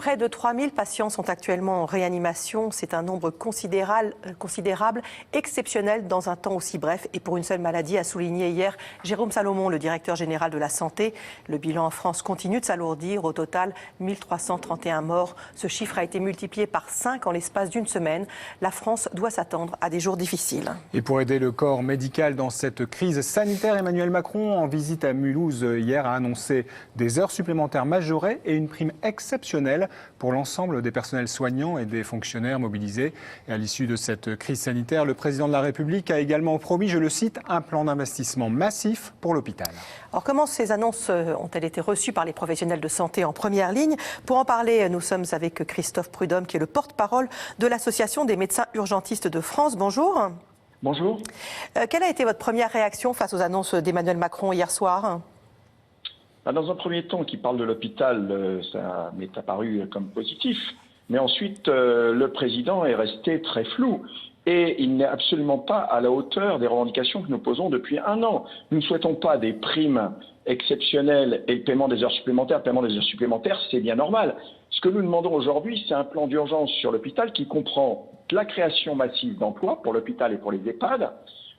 Près de 3000 patients sont actuellement en réanimation. C'est un nombre considérable, exceptionnel dans un temps aussi bref et pour une seule maladie, a souligné hier Jérôme Salomon, le directeur général de la Santé. Le bilan en France continue de s'alourdir. Au total, 1331 morts. Ce chiffre a été multiplié par 5 en l'espace d'une semaine. La France doit s'attendre à des jours difficiles. Et pour aider le corps médical dans cette crise sanitaire, Emmanuel Macron, en visite à Mulhouse hier, a annoncé des heures supplémentaires majorées et une prime exceptionnelle pour l'ensemble des personnels soignants et des fonctionnaires mobilisés. Et à l'issue de cette crise sanitaire, le président de la République a également promis, je le cite, un plan d'investissement massif pour l'hôpital. Alors comment ces annonces ont-elles été reçues par les professionnels de santé en première ligne? Pour en parler, nous sommes avec Christophe Prudhomme, qui est le porte-parole de l'Association des médecins urgentistes de France. Bonjour. Bonjour. Quelle a été votre première réaction face aux annonces d'Emmanuel Macron hier soir? Dans un premier temps, qui parle de l'hôpital, ça m'est apparu comme positif. Mais ensuite, le président est resté très flou. Et il n'est absolument pas à la hauteur des revendications que nous posons depuis un an. Nous ne souhaitons pas des primes exceptionnelles et le paiement des heures supplémentaires. Le paiement des heures supplémentaires, c'est bien normal. Ce que nous demandons aujourd'hui, c'est un plan d'urgence sur l'hôpital qui comprend la création massive d'emplois pour l'hôpital et pour les EHPAD.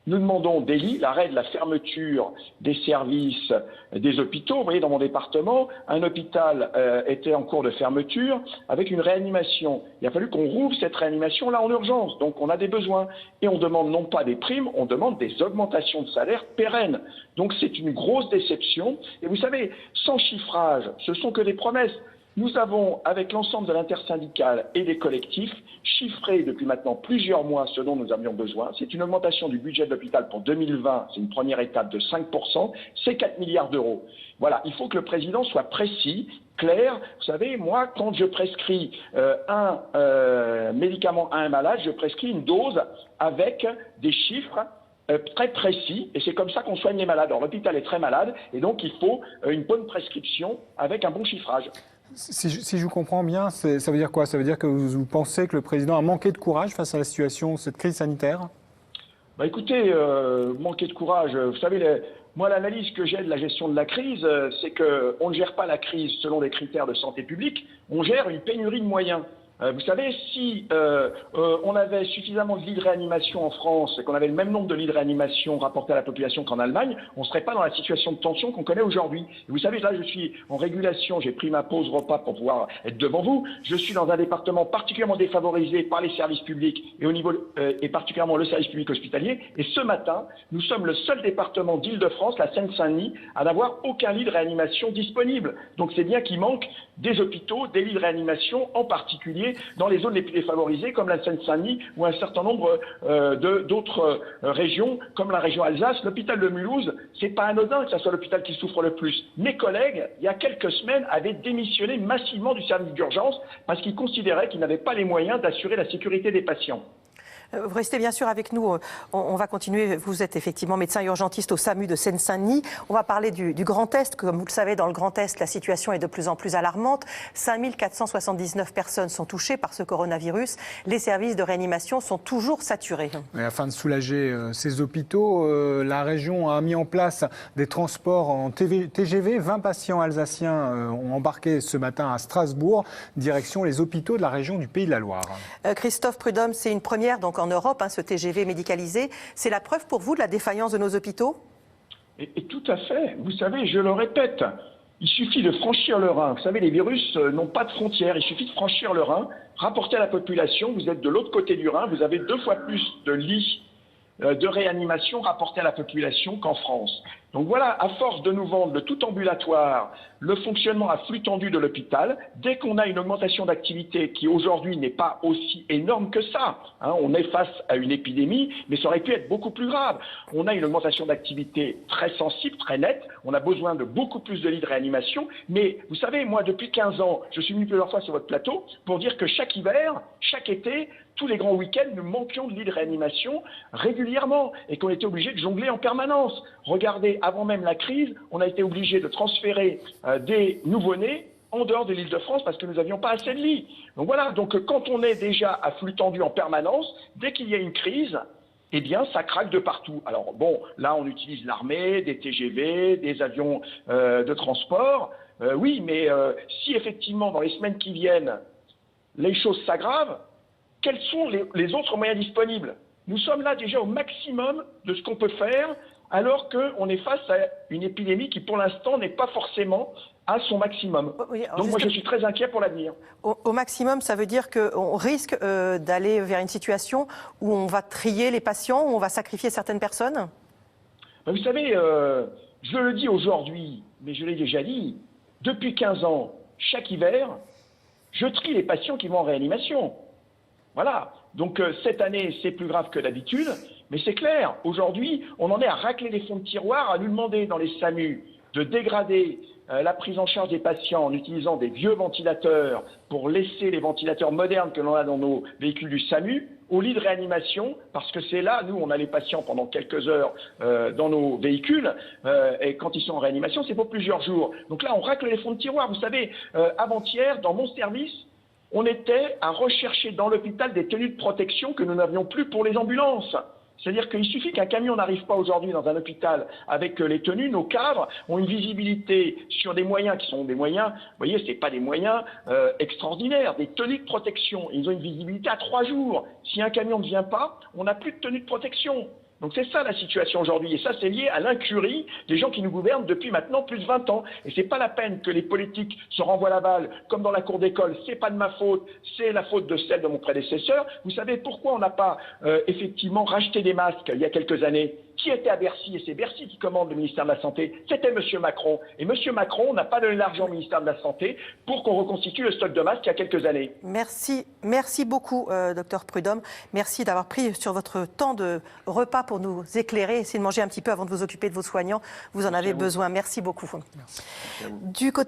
Nous demandons des lits, l'arrêt de la fermeture des services des hôpitaux. Vous voyez, dans mon département, un hôpital était en cours de fermeture avec une réanimation. Il a fallu qu'on rouvre cette réanimation là en urgence. Donc on a des besoins. Et on demande non pas des primes, on demande des augmentations de salaire pérennes. Donc c'est une grosse déception. Et vous savez, sans chiffrage, ce sont que des promesses. Nous avons, avec l'ensemble de l'intersyndicale et des collectifs, chiffré depuis maintenant plusieurs mois ce dont nous avions besoin. C'est une augmentation du budget de l'hôpital pour 2020, c'est une première étape de 5%, c'est 4 milliards d'euros. Voilà, il faut que le président soit précis, clair. Vous savez, moi, quand je prescris un médicament à un malade, je prescris une dose avec des chiffres très précis, et c'est comme ça qu'on soigne les malades. Alors l'hôpital est très malade, et donc il faut une bonne prescription avec un bon chiffrage. Si je vous comprends bien, ça veut dire quoi? Ça veut dire que vous pensez que le président a manqué de courage face à la situation, cette crise sanitaire? Écoutez, manquer de courage, vous savez, moi l'analyse que j'ai de la gestion de la crise, c'est qu'on ne gère pas la crise selon des critères de santé publique, on gère une pénurie de moyens. Vous savez, si on avait suffisamment de lits de réanimation en France et qu'on avait le même nombre de lits de réanimation rapportés à la population qu'en Allemagne, on ne serait pas dans la situation de tension qu'on connaît aujourd'hui. Et vous savez, là, je suis en régulation, j'ai pris ma pause repas pour pouvoir être devant vous. Je suis dans un département particulièrement défavorisé par les services publics et au niveau et particulièrement le service public hospitalier. Et ce matin, nous sommes le seul département d'Île-de-France, la Seine-Saint-Denis, à n'avoir aucun lit de réanimation disponible. Donc c'est bien qu'il manque des hôpitaux, des lits de réanimation, en particulier dans les zones les plus défavorisées, comme la Seine-Saint-Denis ou un certain nombre d'autres régions, comme la région Alsace. L'hôpital de Mulhouse, c'est pas anodin que ce soit l'hôpital qui souffre le plus. Mes collègues, il y a quelques semaines, avaient démissionné massivement du service d'urgence parce qu'ils considéraient qu'ils n'avaient pas les moyens d'assurer la sécurité des patients. Vous restez bien sûr avec nous, on va continuer. Vous êtes effectivement médecin urgentiste au SAMU de Seine-Saint-Denis. On va parler du Grand Est. Comme vous le savez, dans le Grand Est, la situation est de plus en plus alarmante. 5479 personnes sont touchées par ce coronavirus. Les services de réanimation sont toujours saturés. Et afin de soulager ces hôpitaux, la région a mis en place des transports en TGV. 20 patients alsaciens ont embarqué ce matin à Strasbourg, direction les hôpitaux de la région du Pays de la Loire. Christophe Prudhomme, c'est une première donc en Europe, ce TGV médicalisé. C'est la preuve pour vous de la défaillance de nos hôpitaux? Et tout à fait. Vous savez, je le répète, il suffit de franchir le Rhin. Vous savez, les virus n'ont pas de frontières. Il suffit de franchir le Rhin, rapporter à la population. Vous êtes de l'autre côté du Rhin, vous avez 2 fois plus de lits de réanimation rapportés à la population qu'en France. Donc voilà, à force de nous vendre le tout ambulatoire, le fonctionnement à flux tendu de l'hôpital, dès qu'on a une augmentation d'activité qui aujourd'hui n'est pas aussi énorme que ça, on est face à une épidémie, mais ça aurait pu être beaucoup plus grave. On a une augmentation d'activité très sensible, très nette, on a besoin de beaucoup plus de lits de réanimation, mais vous savez, moi depuis 15 ans, je suis venu plusieurs fois sur votre plateau pour dire que chaque hiver, chaque été, tous les grands week-ends, nous manquions de lits de réanimation régulièrement et qu'on était obligé de jongler en permanence. Regardez, avant même la crise, on a été obligé de transférer des nouveau-nés en dehors de l'Île-de-France parce que nous n'avions pas assez de lits. Donc voilà, donc quand on est déjà à flux tendu en permanence, dès qu'il y a une crise, eh bien, ça craque de partout. Alors bon, là, on utilise l'armée, des TGV, des avions de transport. oui, mais si effectivement dans les semaines qui viennent, les choses s'aggravent, quels sont les autres moyens disponibles? Nous sommes là déjà au maximum de ce qu'on peut faire, alors qu'on est face à une épidémie qui, pour l'instant, n'est pas forcément à son maximum. Oui, donc moi, je suis très inquiet pour l'avenir. Au maximum, ça veut dire qu'on risque d'aller vers une situation où on va trier les patients, où on va sacrifier certaines personnes? Ben, vous savez, je le dis aujourd'hui, mais je l'ai déjà dit, depuis 15 ans, chaque hiver, je trie les patients qui vont en réanimation. Voilà. Donc cette année, c'est plus grave que d'habitude, mais c'est clair. Aujourd'hui, on en est à racler les fonds de tiroir, à nous demander dans les SAMU de dégrader la prise en charge des patients en utilisant des vieux ventilateurs pour laisser les ventilateurs modernes que l'on a dans nos véhicules du SAMU au lit de réanimation, parce que c'est là, nous, on a les patients pendant quelques heures dans nos véhicules, et quand ils sont en réanimation, c'est pour plusieurs jours. Donc là, on racle les fonds de tiroir. Vous savez, avant-hier, dans mon service, on était à rechercher dans l'hôpital des tenues de protection que nous n'avions plus pour les ambulances. C'est-à-dire qu'il suffit qu'un camion n'arrive pas aujourd'hui dans un hôpital avec les tenues, nos cadres ont une visibilité sur des moyens qui sont des moyens, vous voyez, ce n'est pas des moyens extraordinaires, des tenues de protection. Ils ont une visibilité à 3 jours. Si un camion ne vient pas, on n'a plus de tenue de protection. Donc c'est ça la situation aujourd'hui. Et ça, c'est lié à l'incurie des gens qui nous gouvernent depuis maintenant plus de 20 ans. Et c'est pas la peine que les politiques se renvoient la balle, comme dans la cour d'école. C'est pas de ma faute, c'est la faute de celle de mon prédécesseur. Vous savez pourquoi on n'a pas effectivement racheté des masques il y a quelques années? Qui était à Bercy? Et c'est Bercy qui commande le ministère de la Santé. C'était M. Macron. Et M. Macron n'a pas donné l'argent au ministère de la Santé pour qu'on reconstitue le stock de masques il y a quelques années. Merci beaucoup, docteur Prudhomme. Merci d'avoir pris sur votre temps de repas pour nous éclairer, essayer de manger un petit peu avant de vous occuper de vos soignants. Vous en avez besoin. Merci beaucoup. Merci. Du côté